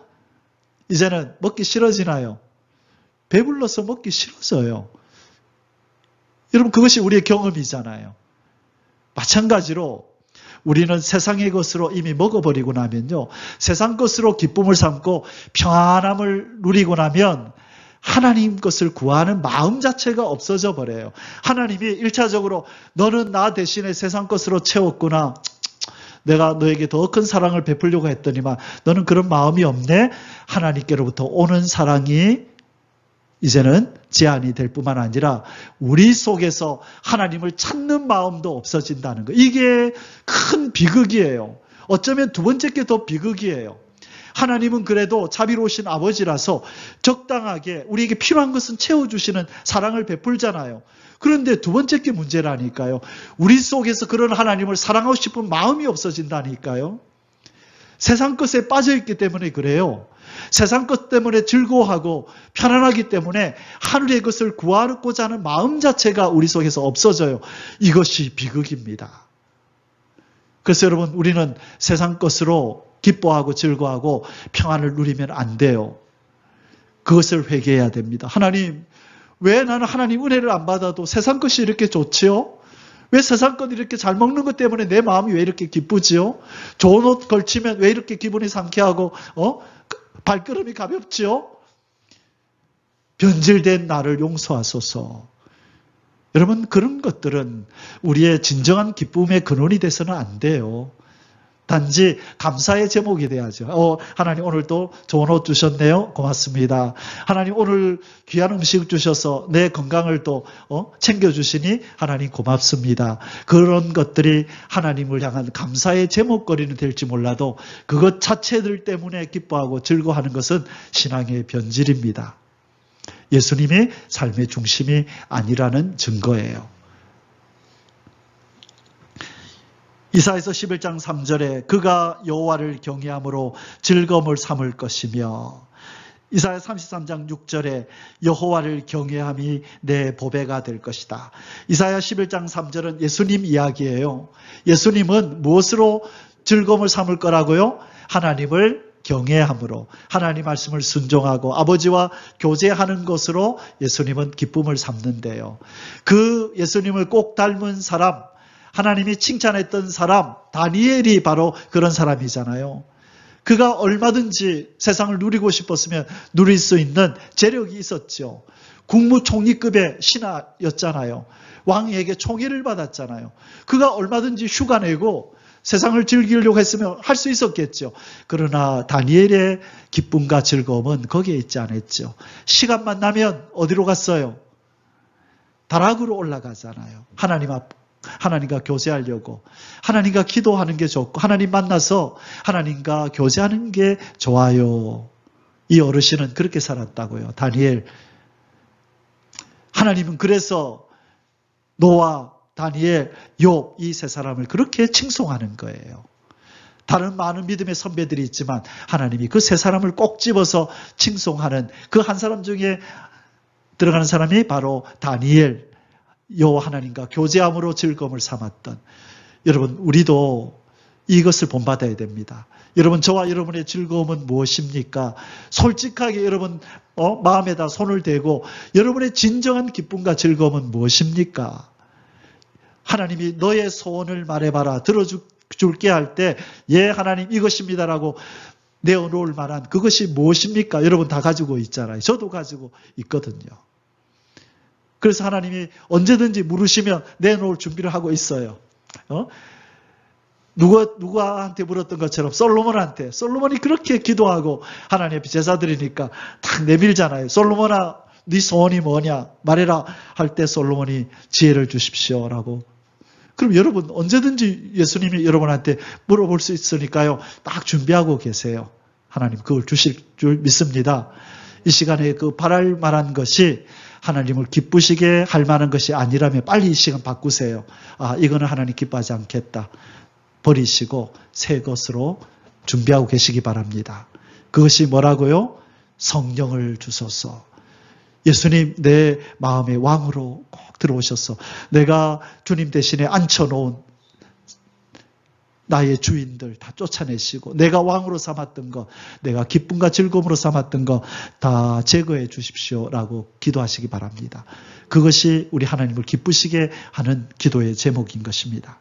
이제는 먹기 싫어지나요? 배불러서 먹기 싫어져요. 여러분 그것이 우리의 경험이잖아요. 마찬가지로 우리는 세상의 것으로 이미 먹어버리고 나면요. 세상 것으로 기쁨을 삼고 평안함을 누리고 나면 하나님 것을 구하는 마음 자체가 없어져 버려요. 하나님이 1차적으로 너는 나 대신에 세상 것으로 채웠구나. 내가 너에게 더 큰 사랑을 베풀려고 했더니만 너는 그런 마음이 없네. 하나님께로부터 오는 사랑이 이제는 제한이 될 뿐만 아니라 우리 속에서 하나님을 찾는 마음도 없어진다는 거. 이게 큰 비극이에요. 어쩌면 두 번째 게 더 비극이에요. 하나님은 그래도 자비로우신 아버지라서 적당하게 우리에게 필요한 것은 채워주시는 사랑을 베풀잖아요. 그런데 두 번째 게 문제라니까요. 우리 속에서 그런 하나님을 사랑하고 싶은 마음이 없어진다니까요. 세상 것에 빠져있기 때문에 그래요. 세상 것 때문에 즐거워하고 편안하기 때문에 하늘의 것을 구하고자 하는 마음 자체가 우리 속에서 없어져요. 이것이 비극입니다. 그래서 여러분 우리는 세상 것으로 기뻐하고 즐거워하고 평안을 누리면 안 돼요. 그것을 회개해야 됩니다. 하나님, 왜 나는 하나님 은혜를 안 받아도 세상 것이 이렇게 좋지요? 왜 세상 것 이렇게 잘 먹는 것 때문에 내 마음이 왜 이렇게 기쁘지요? 좋은 옷 걸치면 왜 이렇게 기분이 상쾌하고 발걸음이 가볍지요? 변질된 나를 용서하소서. 여러분 그런 것들은 우리의 진정한 기쁨의 근원이 돼서는 안 돼요. 단지 감사의 제목이 돼야죠. 하나님 오늘도 좋은 옷 주셨네요. 고맙습니다. 하나님 오늘 귀한 음식 주셔서 내 건강을 또 챙겨주시니 하나님 고맙습니다. 그런 것들이 하나님을 향한 감사의 제목거리는 될지 몰라도 그것 자체들 때문에 기뻐하고 즐거워하는 것은 신앙의 변질입니다. 예수님이 삶의 중심이 아니라는 증거예요. 이사야서 11장 3절에 그가 여호와를 경외함으로 즐거움을 삼을 것이며 이사야 33장 6절에 여호와를 경외함이 내 보배가 될 것이다. 이사야 11장 3절은 예수님 이야기예요. 예수님은 무엇으로 즐거움을 삼을 거라고요? 하나님을 경외함으로 하나님 말씀을 순종하고 아버지와 교제하는 것으로 예수님은 기쁨을 삼는데요. 그 예수님을 꼭 닮은 사람, 하나님이 칭찬했던 사람, 다니엘이 바로 그런 사람이잖아요. 그가 얼마든지 세상을 누리고 싶었으면 누릴 수 있는 재력이 있었죠. 국무총리급의 신하였잖아요. 왕에게 총애를 받았잖아요. 그가 얼마든지 휴가 내고 세상을 즐기려고 했으면 할 수 있었겠죠. 그러나 다니엘의 기쁨과 즐거움은 거기에 있지 않았죠. 시간만 나면 어디로 갔어요? 다락으로 올라가잖아요. 하나님과 교제하려고. 하나님과 기도하는 게 좋고 하나님 만나서 하나님과 교제하는 게 좋아요. 이 어르신은 그렇게 살았다고요. 다니엘. 하나님은 그래서 노아, 다니엘, 욥 이 세 사람을 그렇게 칭송하는 거예요. 다른 많은 믿음의 선배들이 있지만 하나님이 그 세 사람을 꼭 집어서 칭송하는 그 한 사람 중에 들어가는 사람이 바로 다니엘, 여호와 하나님과 교제함으로 즐거움을 삼았던, 여러분 우리도 이것을 본받아야 됩니다. 여러분 저와 여러분의 즐거움은 무엇입니까? 솔직하게 여러분 마음에다 손을 대고 여러분의 진정한 기쁨과 즐거움은 무엇입니까? 하나님이 너의 소원을 말해봐라 들어줄게 할 때 예 하나님 이것입니다라고 내어놓을 만한 그것이 무엇입니까? 여러분 다 가지고 있잖아요. 저도 가지고 있거든요. 그래서 하나님이 언제든지 물으시면 내놓을 준비를 하고 있어요. 누구한테 물었던 것처럼 솔로몬이 그렇게 기도하고 하나님 앞에 제사 드리니까 딱 내밀잖아요. 솔로몬아 네 소원이 뭐냐 말해라 할 때 솔로몬이 지혜를 주십시오라고. 그럼 여러분 언제든지 예수님이 여러분한테 물어볼 수 있으니까요. 딱 준비하고 계세요. 하나님 그걸 주실 줄 믿습니다. 이 시간에 그 바랄 만한 것이 하나님을 기쁘시게 할 만한 것이 아니라면 빨리 이 시간 바꾸세요. 아 이거는 하나님 기뻐하지 않겠다. 버리시고 새 것으로 준비하고 계시기 바랍니다. 그것이 뭐라고요? 성령을 주소서. 예수님 내 마음의 왕으로 꼭 들어오셔서 내가 주님 대신에 앉혀놓은 나의 주인들 다 쫓아내시고 내가 왕으로 삼았던 것, 내가 기쁨과 즐거움으로 삼았던 것 다 제거해 주십시오라고 기도하시기 바랍니다. 그것이 우리 하나님을 기쁘시게 하는 기도의 제목인 것입니다.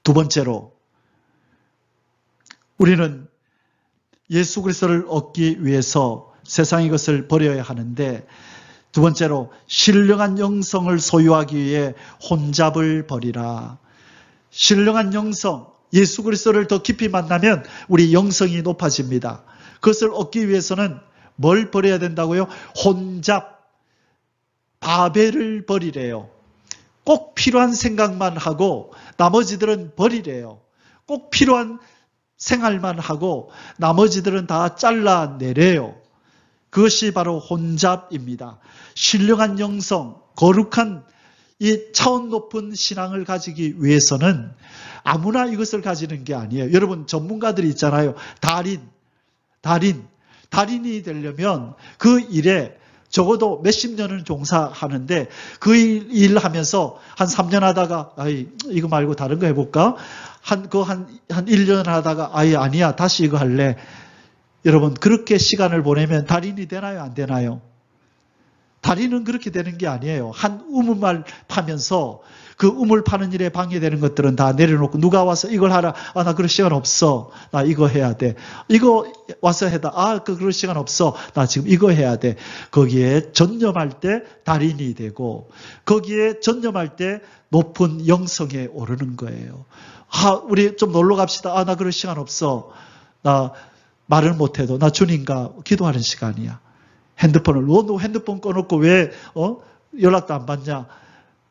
두 번째로 우리는 예수 그리스도를 얻기 위해서 세상의 것을 버려야 하는데 두 번째로 신령한 영성을 소유하기 위해 혼잡을 버리라. 신령한 영성, 예수 그리스도를 더 깊이 만나면 우리 영성이 높아집니다. 그것을 얻기 위해서는 뭘 버려야 된다고요? 혼잡, 바벨을 버리래요. 꼭 필요한 생각만 하고 나머지들은 버리래요. 꼭 필요한 생활만 하고 나머지들은 다 잘라내래요. 그것이 바로 혼잡입니다. 신령한 영성, 거룩한 이 차원 높은 신앙을 가지기 위해서는 아무나 이것을 가지는 게 아니에요. 여러분 전문가들이 있잖아요. 달인이 되려면 그 일에 적어도 몇십 년을 종사하는데 그 일 하면서 한 3년 하다가 이거 말고 다른 거 해볼까? 한 1년 하다가 아니야 다시 이거 할래. 여러분 그렇게 시간을 보내면 달인이 되나요? 안 되나요? 달인은 그렇게 되는 게 아니에요. 한 우물만 파면서 그 우물 파는 일에 방해되는 것들은 다 내려놓고 누가 와서 이걸 하라. 나 그럴 시간 없어. 나 이거 해야 돼. 이거 와서 해다. 그럴 시간 없어. 나 지금 이거 해야 돼. 거기에 전념할 때 달인이 되고 거기에 전념할 때 높은 영성에 오르는 거예요. 우리 좀 놀러 갑시다. 나 그럴 시간 없어. 나 말을 못해도 나 주님과 기도하는 시간이야. 핸드폰을 너 핸드폰 꺼놓고 왜 연락도 안 받냐?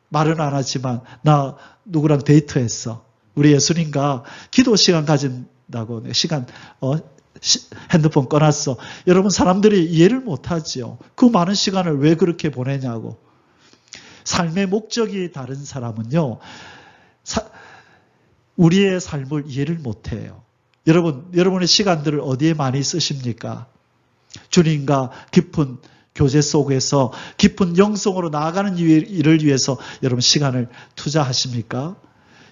말은 안 하지만 나 누구랑 데이트했어. 우리 예수님과 기도 시간 가진다고 시간 핸드폰 꺼놨어. 여러분 사람들이 이해를 못하지요. 그 많은 시간을 왜 그렇게 보내냐고. 삶의 목적이 다른 사람은요. 우리의 삶을 이해를 못해요. 여러분의 시간들을 어디에 많이 쓰십니까? 주님과 깊은 교제 속에서 깊은 영성으로 나아가는 일을 위해서 여러분 시간을 투자하십니까?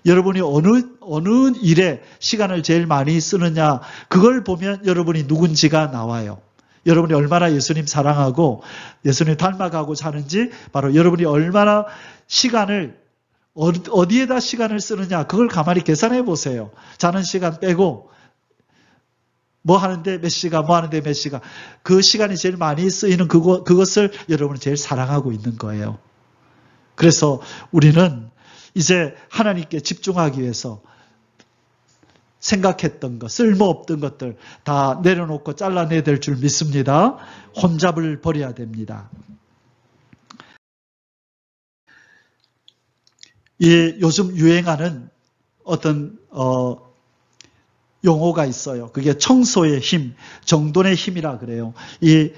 여러분이 어느 일에 시간을 제일 많이 쓰느냐 그걸 보면 여러분이 누군지가 나와요. 여러분이 얼마나 예수님 사랑하고 예수님 닮아가고 사는지 바로 여러분이 얼마나 시간을 어디에다 시간을 쓰느냐 그걸 가만히 계산해 보세요. 자는 시간 빼고 뭐 하는데 몇 시간, 뭐 하는데 몇 시간. 그 시간이 제일 많이 쓰이는 그것을 여러분이 제일 사랑하고 있는 거예요. 그래서 우리는 이제 하나님께 집중하기 위해서 생각했던 것, 쓸모없던 것들 다 내려놓고 잘라내야 될 줄 믿습니다. 혼잡을 버려야 됩니다. 요즘 유행하는 어떤 용어가 있어요. 그게 청소의 힘, 정돈의 힘이라 그래요. 이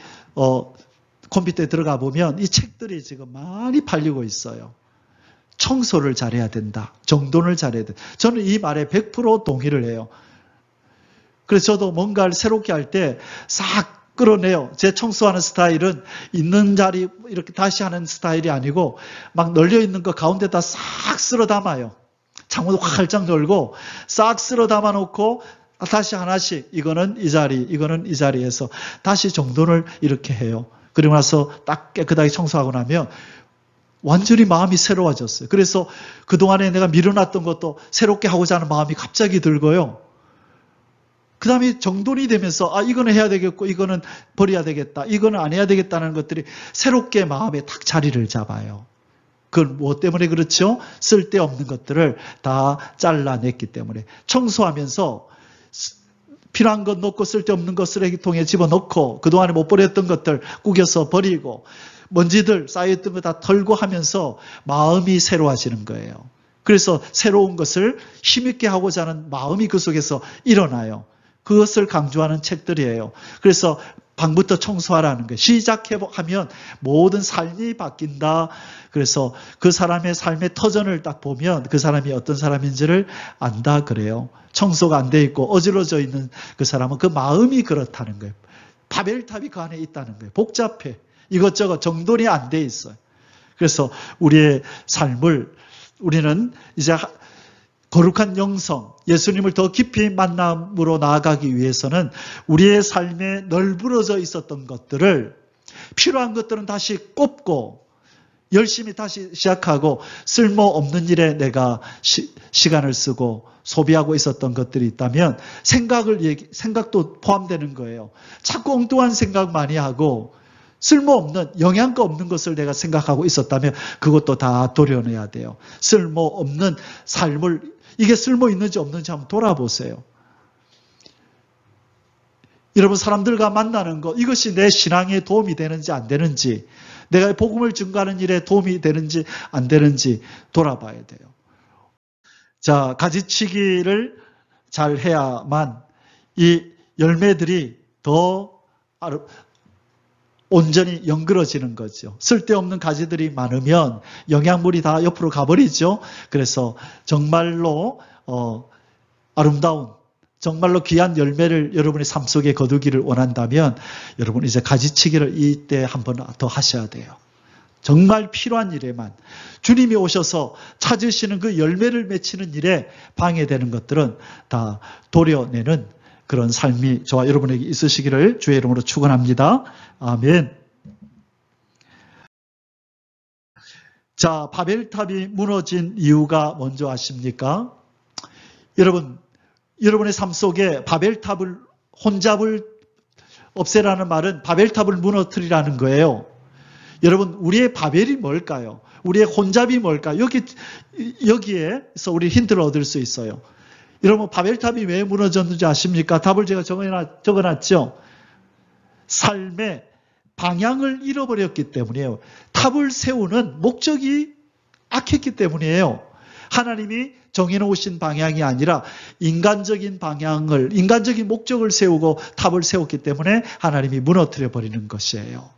컴퓨터에 들어가 보면 이 책들이 지금 많이 팔리고 있어요. 청소를 잘해야 된다. 정돈을 잘해야 된다. 저는 이 말에 100% 동의를 해요. 그래서 저도 뭔가를 새롭게 할 때 싹 끌어내요. 제 청소하는 스타일은 있는 자리 이렇게 다시 하는 스타일이 아니고 막 널려 있는 거 가운데다 싹 쓸어 담아요. 창문도 활짝 열고 싹 쓸어 담아 놓고 다시 하나씩 이거는 이 자리, 이거는 이 자리에서 다시 정돈을 이렇게 해요. 그리고 나서 딱 깨끗하게 청소하고 나면 완전히 마음이 새로워졌어요. 그래서 그동안에 내가 밀어놨던 것도 새롭게 하고자 하는 마음이 갑자기 들고요. 그 다음에 정돈이 되면서 이거는 해야 되겠고 이거는 버려야 되겠다. 이거는 안 해야 되겠다는 것들이 새롭게 마음에 딱 자리를 잡아요. 그건 무엇 때문에 그렇죠? 쓸데없는 것들을 다 잘라냈기 때문에. 청소하면서 필요한 것 넣고 쓸데없는 것 쓰레기통에 집어넣고 그동안에 못 버렸던 것들 구겨서 버리고 먼지들 쌓여있던 거 다 털고 하면서 마음이 새로워지는 거예요. 그래서 새로운 것을 힘있게 하고자 하는 마음이 그 속에서 일어나요. 그것을 강조하는 책들이에요. 그래서 방부터 청소하라는 거예요. 시작하면 모든 삶이 바뀐다. 그래서 그 사람의 삶의 터전을 딱 보면 그 사람이 어떤 사람인지를 안다 그래요. 청소가 안 돼 있고 어지러져 있는 그 사람은 그 마음이 그렇다는 거예요. 바벨탑이 그 안에 있다는 거예요. 복잡해. 이것저것 정돈이 안 돼 있어요. 그래서 우리의 삶을 우리는 이제 거룩한 영성, 예수님을 더 깊이 만남으로 나아가기 위해서는 우리의 삶에 널브러져 있었던 것들을 필요한 것들은 다시 꼽고 열심히 다시 시작하고 쓸모없는 일에 내가 시간을 쓰고 소비하고 있었던 것들이 있다면 생각도 포함되는 거예요. 자꾸 엉뚱한 생각 많이 하고 쓸모없는 영양가 없는 것을 내가 생각하고 있었다면 그것도 다 도려내야 돼요. 쓸모없는 삶을 이게 쓸모 있는지 없는지 한번 돌아보세요. 여러분 사람들과 만나는 것 이것이 내 신앙에 도움이 되는지 안 되는지 내가 복음을 증거하는 일에 도움이 되는지 안 되는지 돌아봐야 돼요. 자, 가지치기를 잘 해야만 이 열매들이 더 온전히 연그러지는 거죠. 쓸데없는 가지들이 많으면 영양물이 다 옆으로 가버리죠. 그래서 정말로 아름다운 정말로 귀한 열매를 여러분의 삶 속에 거두기를 원한다면 여러분 이제 가지치기를 이때 한 번 더 하셔야 돼요. 정말 필요한 일에만 주님이 오셔서 찾으시는 그 열매를 맺히는 일에 방해되는 것들은 다 도려내는 그런 삶이 저와 여러분에게 있으시기를 주의 이름으로 축원합니다. 아멘. 자, 바벨탑이 무너진 이유가 뭔지 아십니까? 여러분의 삶 속에 바벨탑을 혼잡을 없애라는 말은 바벨탑을 무너뜨리라는 거예요. 여러분, 우리의 바벨이 뭘까요? 우리의 혼잡이 뭘까요? 여기에서 우리 힌트를 얻을 수 있어요. 여러분, 바벨탑이 왜 무너졌는지 아십니까? 답을 제가 적어놨죠. 삶의 방향을 잃어버렸기 때문이에요. 탑을 세우는 목적이 악했기 때문이에요. 하나님이 정해놓으신 방향이 아니라 인간적인 목적을 세우고 탑을 세웠기 때문에 하나님이 무너뜨려 버리는 것이에요.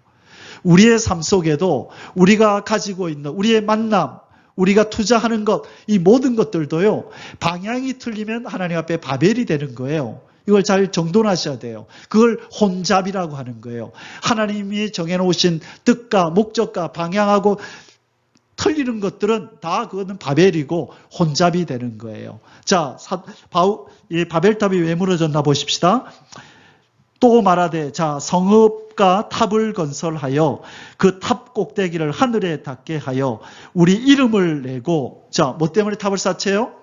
우리의 삶 속에도 우리가 가지고 있는 우리의 만남, 우리가 투자하는 것, 이 모든 것들도요, 방향이 틀리면 하나님 앞에 바벨이 되는 거예요. 이걸 잘 정돈하셔야 돼요. 그걸 혼잡이라고 하는 거예요. 하나님이 정해놓으신 뜻과 목적과 방향하고 틀리는 것들은 다 그거는 바벨이고 혼잡이 되는 거예요. 자, 이 바벨탑이 왜 무너졌나 보십시다. 또 말하되 자 성읍과 탑을 건설하여 그 탑 꼭대기를 하늘에 닿게 하여 우리 이름을 내고 자 뭐 때문에 탑을 쌓채요?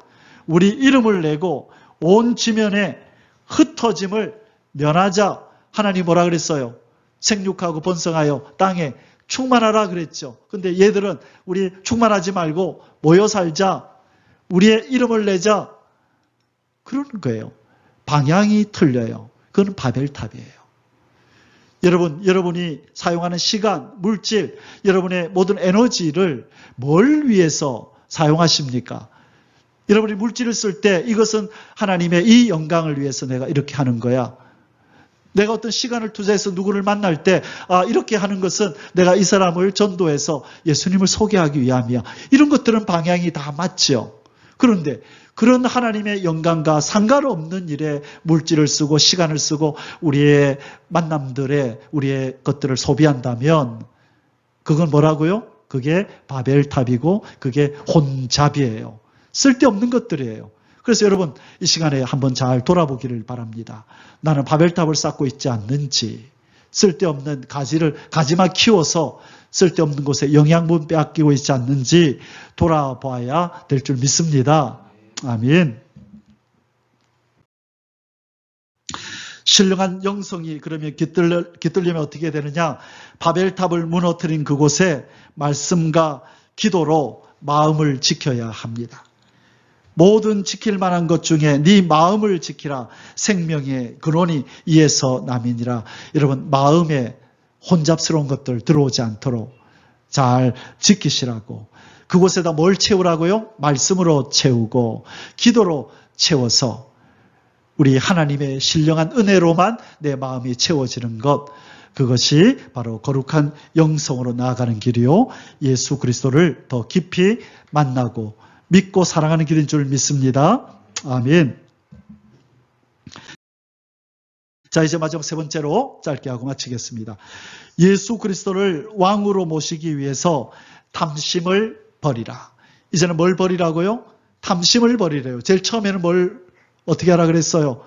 우리 이름을 내고 온 지면에 흩어짐을 면하자. 하나님 뭐라 그랬어요? 생육하고 번성하여 땅에 충만하라 그랬죠. 근데 얘들은 우리 충만하지 말고 모여 살자. 우리의 이름을 내자. 그러는 거예요. 방향이 틀려요. 그건 바벨탑이에요. 여러분이 사용하는 시간, 물질, 여러분의 모든 에너지를 뭘 위해서 사용하십니까? 여러분이 물질을 쓸 때 이것은 하나님의 이 영광을 위해서 내가 이렇게 하는 거야. 내가 어떤 시간을 투자해서 누구를 만날 때 이렇게 하는 것은 내가 이 사람을 전도해서 예수님을 소개하기 위함이야. 이런 것들은 방향이 다 맞죠. 그런데 그런 하나님의 영광과 상관없는 일에 물질을 쓰고 시간을 쓰고 우리의 만남들에 우리의 것들을 소비한다면 그건 뭐라고요? 그게 바벨탑이고 그게 혼잡이에요. 쓸데없는 것들이에요. 그래서 여러분 이 시간에 한번 잘 돌아보기를 바랍니다. 나는 바벨탑을 쌓고 있지 않는지, 쓸데없는 가지만 키워서 쓸데없는 곳에 영양분 빼앗기고 있지 않는지 돌아봐야 될 줄 믿습니다. 아멘. 신령한 영성이 그러면 깃들려면 어떻게 되느냐? 바벨탑을 무너뜨린 그곳에 말씀과 기도로 마음을 지켜야 합니다. 모든 지킬 만한 것 중에 네 마음을 지키라. 생명의 근원이 이에서 남이니라. 여러분 마음에 혼잡스러운 것들 들어오지 않도록 잘 지키시라고. 그곳에다 뭘 채우라고요? 말씀으로 채우고 기도로 채워서 우리 하나님의 신령한 은혜로만 내 마음이 채워지는 것, 그것이 바로 거룩한 영성으로 나아가는 길이요, 예수 그리스도를 더 깊이 만나고 믿고 사랑하는 길인 줄 믿습니다. 아멘. 자, 이제 마지막 세 번째로 짧게 하고 마치겠습니다. 예수 그리스도를 왕으로 모시기 위해서 탐심을 버리라. 이제는 뭘 버리라고요? 탐심을 버리래요. 제일 처음에는 어떻게 하라 그랬어요?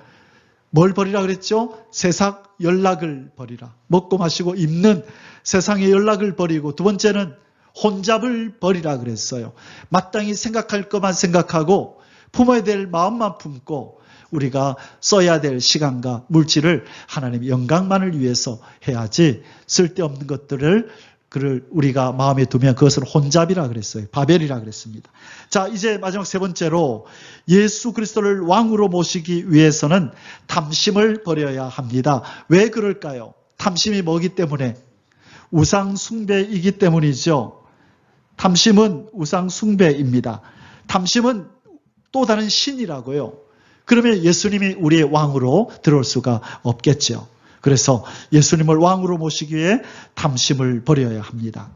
뭘 버리라 그랬죠? 세상 연락을 버리라. 먹고 마시고 입는 세상의 연락을 버리고, 두 번째는 혼잡을 버리라 그랬어요. 마땅히 생각할 것만 생각하고 품어야 될 마음만 품고 우리가 써야 될 시간과 물질을 하나님의 영광만을 위해서 해야지, 쓸데없는 것들을 우리가 마음에 두면 그것을 혼잡이라 그랬어요. 바벨이라 그랬습니다. 자, 이제 마지막 세 번째로 예수 그리스도를 왕으로 모시기 위해서는 탐심을 버려야 합니다. 왜 그럴까요? 탐심이 뭐기 때문에? 우상 숭배이기 때문이죠. 탐심은 우상 숭배입니다. 탐심은 또 다른 신이라고요. 그러면 예수님이 우리의 왕으로 들어올 수가 없겠죠. 그래서 예수님을 왕으로 모시기 위해 탐심을 버려야 합니다.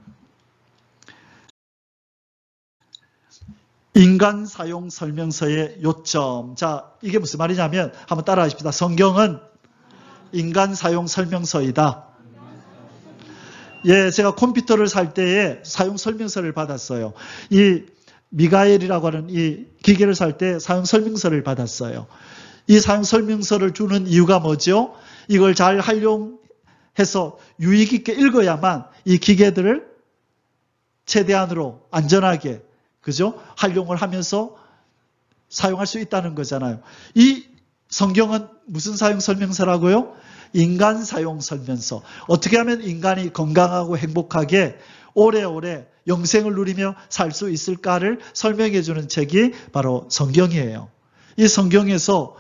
인간 사용 설명서의 요점. 자, 이게 무슨 말이냐면 한번 따라 하십시다. 성경은 인간 사용 설명서이다. 예, 제가 컴퓨터를 살 때에 사용 설명서를 받았어요. 이 미가엘이라고 하는 이 기계를 살 때 사용 설명서를 받았어요. 이 사용 설명서를 주는 이유가 뭐죠? 이걸 잘 활용해서 유익 있게 읽어야만 이 기계들을 최대한으로 안전하게, 그죠? 활용을 하면서 사용할 수 있다는 거잖아요. 이 성경은 무슨 사용 설명서라고요? 인간 사용 설명서. 어떻게 하면 인간이 건강하고 행복하게 오래오래 영생을 누리며 살 수 있을까를 설명해 주는 책이 바로 성경이에요. 이 성경에서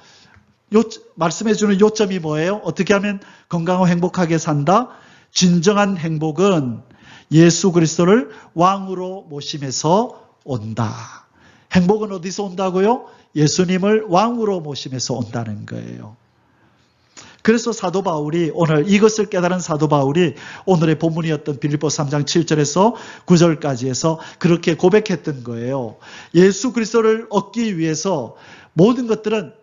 말씀해 주는 요점이 뭐예요? 어떻게 하면 건강하고 행복하게 산다? 진정한 행복은 예수 그리스도를 왕으로 모심에서 온다. 행복은 어디서 온다고요? 예수님을 왕으로 모심에서 온다는 거예요. 그래서 사도 바울이, 오늘 이것을 깨달은 사도 바울이 오늘의 본문이었던 빌립보서 3장 7절에서 9절까지 해서 그렇게 고백했던 거예요. 예수 그리스도를 얻기 위해서 모든 것들은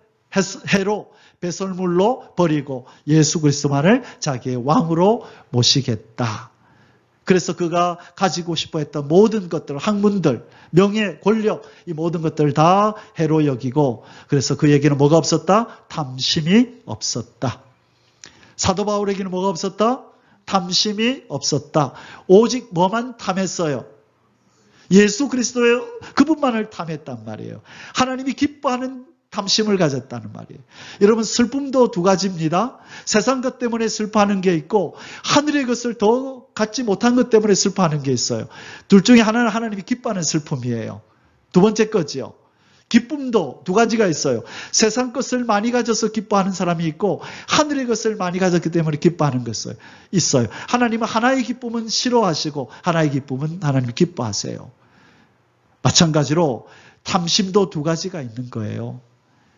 해로 배설물로 버리고 예수 그리스도만을 자기의 왕으로 모시겠다. 그래서 그가 가지고 싶어 했던 모든 것들, 학문들, 명예, 권력, 이 모든 것들을 다 해로 여기고, 그래서 그에게는 뭐가 없었다? 탐심이 없었다. 사도 바울에게는 뭐가 없었다? 탐심이 없었다. 오직 뭐만 탐했어요? 예수 그리스도의 그분만을 탐했단 말이에요. 하나님이 기뻐하는 탐심을 가졌다는 말이에요. 여러분, 슬픔도 두 가지입니다. 세상 것 때문에 슬퍼하는 게 있고 하늘의 것을 더 갖지 못한 것 때문에 슬퍼하는 게 있어요. 둘 중에 하나는 하나님이 기뻐하는 슬픔이에요. 두 번째 거지요. 기쁨도 두 가지가 있어요. 세상 것을 많이 가져서 기뻐하는 사람이 있고 하늘의 것을 많이 가졌기 때문에 기뻐하는 것이 있어요. 하나님은 하나의 기쁨은 싫어하시고 하나의 기쁨은 하나님이 기뻐하세요. 마찬가지로 탐심도 두 가지가 있는 거예요.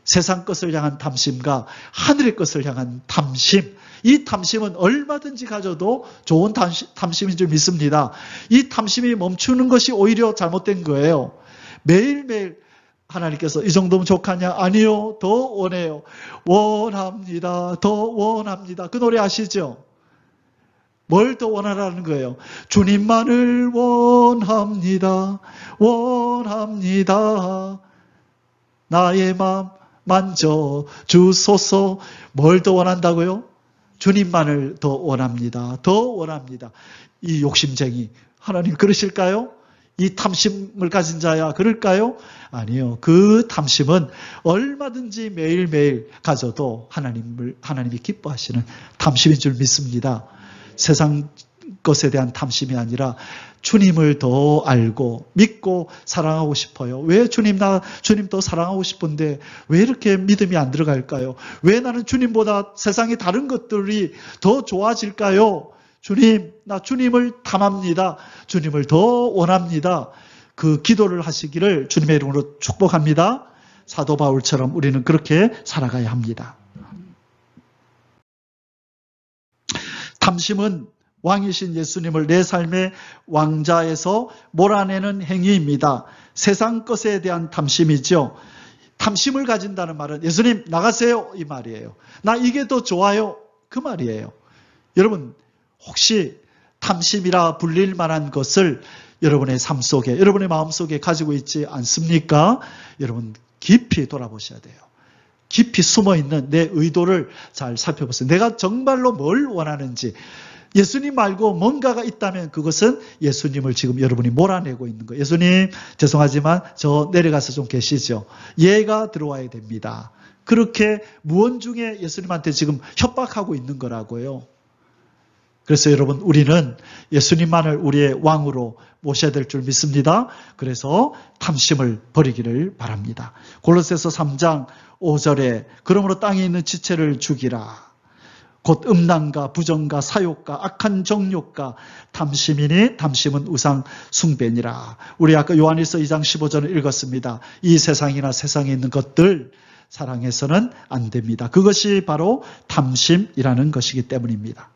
세상 것을 향한 탐심과 하늘의 것을 향한 탐심. 이 탐심은 얼마든지 가져도 좋은 탐심인 줄 믿습니다. 이 탐심이 멈추는 것이 오히려 잘못된 거예요. 매일매일 하나님께서 이 정도면 족하냐? 아니요. 더 원해요. 원합니다. 더 원합니다. 그 노래 아시죠? 뭘 더 원하라는 거예요? 주님만을 원합니다. 원합니다. 나의 마음 만져 주소서. 뭘 더 원한다고요? 주님만을 더 원합니다. 더 원합니다. 이 욕심쟁이 하나님 그러실까요? 이 탐심을 가진 자야 그럴까요? 아니요. 그 탐심은 얼마든지 매일매일 가져도 하나님이 기뻐하시는 탐심인 줄 믿습니다. 세상 것에 대한 탐심이 아니라 주님을 더 알고 믿고 사랑하고 싶어요. 왜 주님 더 사랑하고 싶은데 왜 이렇게 믿음이 안 들어갈까요? 왜 나는 주님보다 세상의 다른 것들이 더 좋아질까요? 주님, 나 주님을 탐합니다. 주님을 더 원합니다. 그 기도를 하시기를 주님의 이름으로 축복합니다. 사도 바울처럼 우리는 그렇게 살아가야 합니다. 탐심은 왕이신 예수님을 내 삶의 왕자에서 몰아내는 행위입니다. 세상 것에 대한 탐심이죠. 탐심을 가진다는 말은 예수님 나가세요 이 말이에요. 나 이게 더 좋아요 그 말이에요. 여러분 혹시 탐심이라 불릴 만한 것을 여러분의 삶 속에, 여러분의 마음 속에 가지고 있지 않습니까? 여러분 깊이 돌아보셔야 돼요. 깊이 숨어있는 내 의도를 잘 살펴보세요. 내가 정말로 뭘 원하는지. 예수님 말고 뭔가가 있다면 그것은 예수님을 지금 여러분이 몰아내고 있는 거예요. 예수님 죄송하지만 저 내려가서 좀 계시죠. 얘가 들어와야 됩니다. 그렇게 무언중에 예수님한테 지금 협박하고 있는 거라고요. 그래서 여러분 우리는 예수님만을 우리의 왕으로 모셔야 될 줄 믿습니다. 그래서 탐심을 버리기를 바랍니다. 골로새서 3장 5절에 그러므로 땅에 있는 지체를 죽이라. 곧 음란과 부정과 사욕과 악한 정욕과 탐심이니 탐심은 우상 숭배니라. 우리 아까 요한일서 2장 15절을 읽었습니다. 이 세상이나 세상에 있는 것들 사랑해서는 안 됩니다. 그것이 바로 탐심이라는 것이기 때문입니다.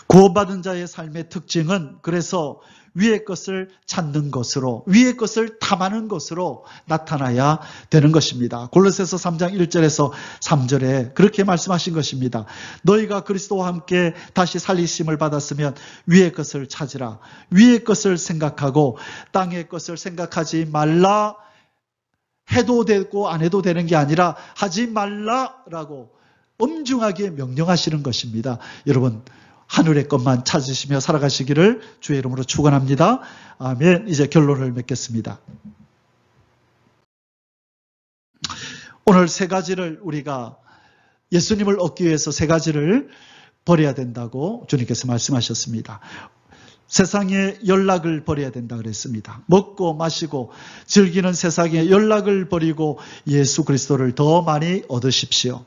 구원받은 자의 삶의 특징은 그래서 위의 것을 찾는 것으로, 위의 것을 탐하는 것으로 나타나야 되는 것입니다. 골로새서 3장 1절에서 3절에 그렇게 말씀하신 것입니다. 너희가 그리스도와 함께 다시 살리심을 받았으면 위의 것을 찾으라. 위의 것을 생각하고 땅의 것을 생각하지 말라. 해도 되고 안 해도 되는 게 아니라 하지 말라라고 엄중하게 명령하시는 것입니다. 여러분 하늘의 것만 찾으시며 살아가시기를 주의 이름으로 축원합니다. 아멘. 이제 결론을 맺겠습니다. 오늘 세 가지를 우리가 예수님을 얻기 위해서 세 가지를 버려야 된다고 주님께서 말씀하셨습니다. 세상의 연락을 버려야 된다 그랬습니다. 먹고 마시고 즐기는 세상의 연락을 버리고 예수 그리스도를 더 많이 얻으십시오.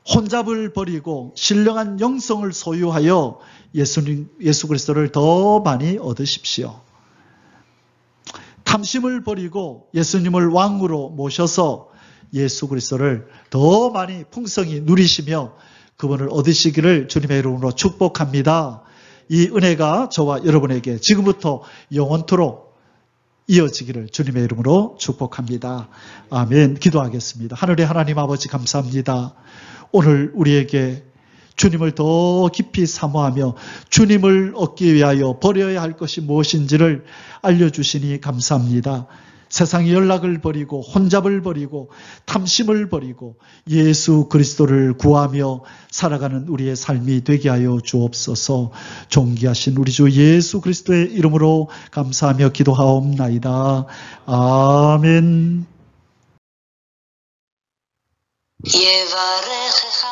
혼잡을 버리고 신령한 영성을 소유하여 예수 그리스도를 더 많이 얻으십시오. 탐심을 버리고 예수님을 왕으로 모셔서 예수 그리스도를 더 많이 풍성히 누리시며 그분을 얻으시기를 주님의 이름으로 축복합니다. 이 은혜가 저와 여러분에게 지금부터 영원토록 이어지기를 주님의 이름으로 축복합니다. 아멘. 기도하겠습니다. 하늘의 하나님 아버지 감사합니다. 오늘 우리에게 주님을 더 깊이 사모하며 주님을 얻기 위하여 버려야 할 것이 무엇인지를 알려주시니 감사합니다. 세상의 연락을 버리고 혼잡을 버리고 탐심을 버리고 예수 그리스도를 구하며 살아가는 우리의 삶이 되게 하여 주옵소서. 존귀하신 우리 주 예수 그리스도의 이름으로 감사하며 기도하옵나이다. 아멘.
יברכך